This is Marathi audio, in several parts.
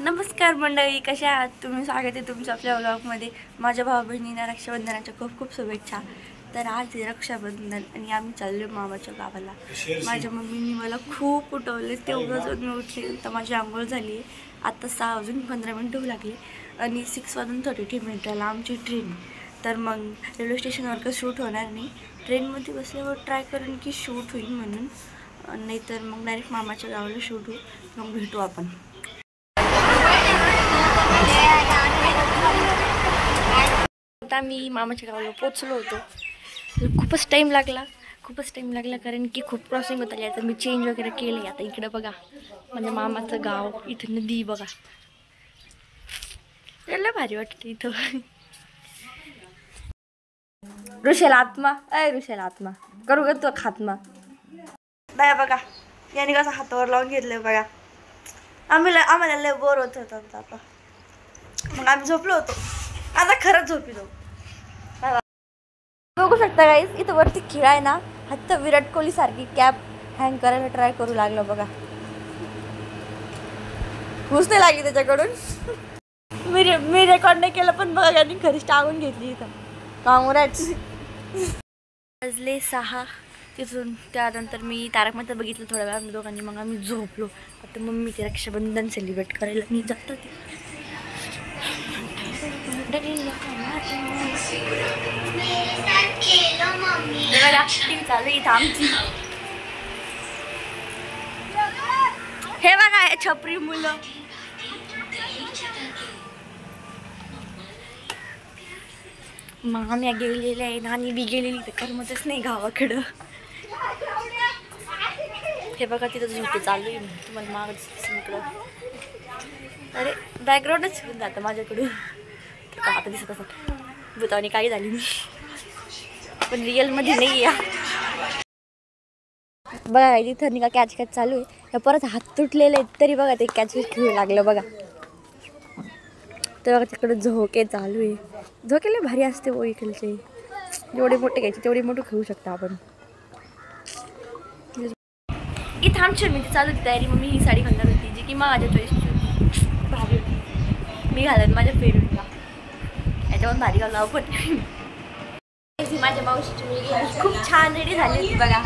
नमस्कार मंडळी, कशा आहात तुम्ही? स्वागत आहे तुमचं आपल्या व्लॉगमध्ये. माझ्या भाऊ बहिणींना रक्षाबंधनाच्या खूप खूप शुभेच्छा. तर आज आहे रक्षाबंधन आणि आम्ही चाललो मामाच्या गावाला. माझ्या मम्मींनी मला खूप उठवले, तेवढं जर मी उठले तर माझी आंघोळ झाली आहे. आता 6 वाजून 15 मिनटं होऊ लागली आणि 6 वाजून 33 मिनिटाला आमची ट्रेन. तर मग रेल्वे स्टेशनवर का शूट होणार नाही, ट्रेनमध्ये बसल्यावर ट्राय करून की शूट होईल म्हणून, नाहीतर मग डायरेक्ट मामाच्या गावाला शूट होईल. मग भेटू आपण. आता मी मामाच्या गावाला पोचलो होतो. खूपच टाईम लागला कारण की खूप क्रॉसिंग होत आली. आता मी चेंज वगैरे केली. आता इकडं बघा म्हणजे मामाचं गाव, इथं नदी बघा, याला भारी वाटतं इथं. ऋषाला आत्मा करू ग तो खात्मा. बाया बघा, याने कसं हातावर लावून घेतलं बघा. आम्हाला लय बोर होत होतं आता. मग आम्ही झोपलो होतो. आता खरंच झोपिलो. बघू शकता गाईस, इथं वरती खिळा आहे ना, हात विराट कोहली सारखी कॅप हँग करायला ट्राय करू लागलो बघा. घुस नाही लागली त्याच्याकडून. मी रेकॉर्ड नाही केलं, पण बघा यांनी खरीच टाकून घेतली इथं. काँग्रेस. वाजले 6. तिथून त्यानंतर मी तारक मेहता बघितलं थोड्या वेळा आम्ही दोघांनी. मग आम्ही झोपलो. आता मम्मी ते रक्षाबंधन सेलिब्रेट करायला मी जातात. चालू इथं आमची. हे बघा छपरी मुलं. माम्या गेलेल्या आहे, नानी बी गेलेली, तर करमतच नाही गावाकडं. हे बघा तिथं झोपे चालू आहे. तुम्हाला माग इकडं. अरे बॅकग्राऊंडच घेऊन जातं माझ्याकडून. आता दिसत असत भूतावानी काही झाली मी, पण रिअलमध्ये नाही या. बघा तिथं का कॅच चालू आहे. परत हात तुटलेले आहेत तरी बघा ते कॅच खेळू लागलं बघा. तर बघा तिकडं झोके चालू आहे. झोकेला भारी असते वो इकडचे. जेवढे मोठे घ्यायचे तेवढे मोठे खेळू शकता आपण. इथं आमची मी चालू होती तयारी. मग मी ही साडी घालणार होती जी की माझ्या चॉईसची होती, भारी होती. मी घालत माझ्या फेवरेटला, याच्यावर भारी घालू आपण. माझ्या मावशीची मुलगी खूप छान रेडी झाली होती बघा.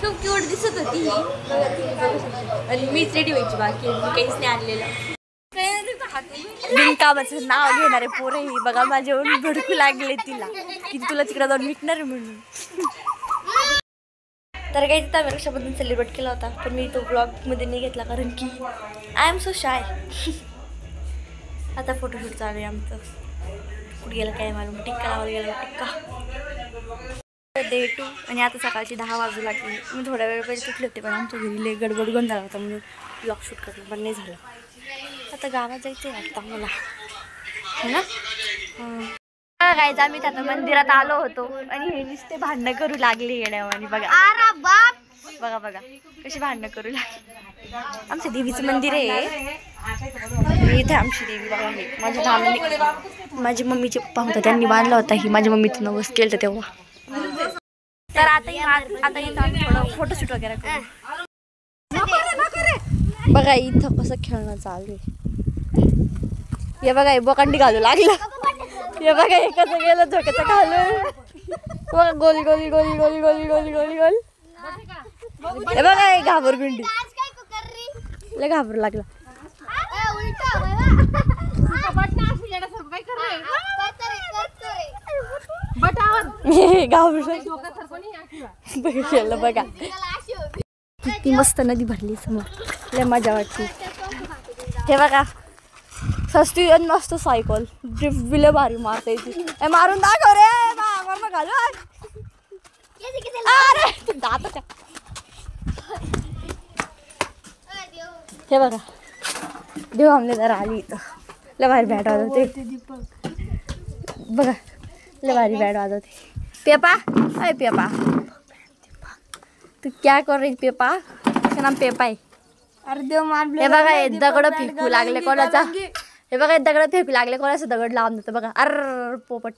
खूप क्यूट दिसत होती ही. आणि मीच रेडी व्हायची, बाकी मी काहीच नाही आणलेलं. बिनकामाचं नाव घेणारे पोरं ही बघा माझ्यावरून भडकू लागले तिला की तुला तिकडे जाऊन विकणार म्हणून. तर काही तिथं आम्ही रक्षाबंधन सेलिब्रेट केला होता, पण मी तो ब्लॉगमध्ये नाही घेतला कारण की आय एम सो शाय. आता फोटोशूट चालू आहे आमचं. कुठे गेलं काय मालूम, टिक्का लावायला गेला टिक्का. डे 2 आणि आता सकाळची 10 वाजू लागली. मी थोड्या वेळ पहिले तुटले होते, पण आमच्या घरी लय गडबड गोंधळ होता म्हणून ब्लॉग शूट करणं पण नाही झालं. आता गावात जायचं आहे वाटतं मला, हो ना. काय आम्ही आता मंदिरात आलो होतो आणि हे नुसते भांडणं करू लागले येण्यावानी बघा. बघा बघा कशी भांडणं करू लागली. आमचं देवीचं मंदिर आहे इथे. आमची देवी बघा. हे माझ्या नावाने माझी मम्मीचे पप्पा होता, त्यांनी बांधला होता. ही माझ्या मम्मीचं नवस केलं तेव्हा. तर आता इथं आम्ही थोडं फोटोशूट वगैरे करू. बघा इथं कसं खेळणं चालू आहे. हे बघा हे बोकांडी घालू लागलं. हे बघा हे कसं गेलं झोक्याचं घालून. बघा गोल गोल गोल गोल गोल गोल गोल गोल. हे बघा हे घाबरगुंडी लय घाबरू लागला. घाबरू बघा किती मस्त नदी भरली समोर, लय मजा वाटते. हे बघा सस्ती आणि मस्त सायकल ड्रिफ्ट बिले भारी मारता येते. मारून दाखव रे घालू. अरे दात. हे बघा देव आमले जरा आली इथं. लय भारी बॅट वाजवते बघा, लय भारी बॅट वाजवते. पेपा अरे पेपा तू क्या कर रही पेपा? इसका नाम पेपा आहे. अरे देव मार. हे बघा हे दगड फेकू लागले कोणाचा. हे बघा दगड फेकू लागले कोणाचा दगड लावून देतं बघा. अर पोपट.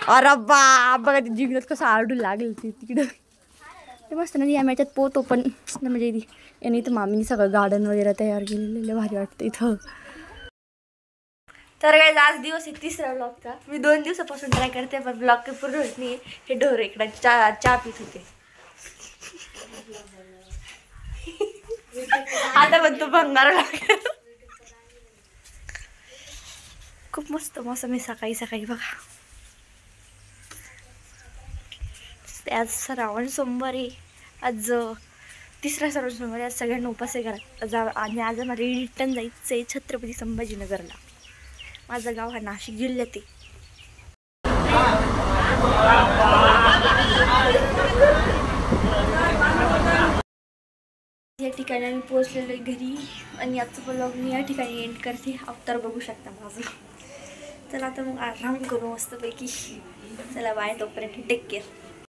अरे बा बघा ती जिंकण्यात कसं आरडू लागेल ती तिकडं. ते मस्त ना या मॅच्यात पोहतो पण म्हणजे आणि इथं मामीने सगळं गार्डन वगैरे तयार केलेलं भारी वाटतं इथं. तर काय आज दिवस आहे 3रा ब्लॉगचा. मी 2 दिवसापासून ट्राय करते पण ब्लॉग काही पूर्ण होत नाही. हे ढोर इकडे चहा पित होते. आता पण तो भंगार लागेल. खूप मस्त मोसम आहे सकाळी सकाळी बघा. आज श्रावण सोमवार आहे. आज 3रा श्रावण सोमवार. आज सगळ्यांना उपास आहे घरात. आणि आज मला रिटर्न जायचं आहे छत्रपती संभाजीनगरला. माझं गाव हा नाशिक जिल्ह्यात आहे. या ठिकाणी आम्ही पोहोचलेलो आहे घरी आणि आजचं ब्लॉग मी या ठिकाणी एंड करते. अवतार बघू शकता माझं. चला आता मग आराम करू मस्तपैकी. चला बाय, तोपर्यंत टेक केअर.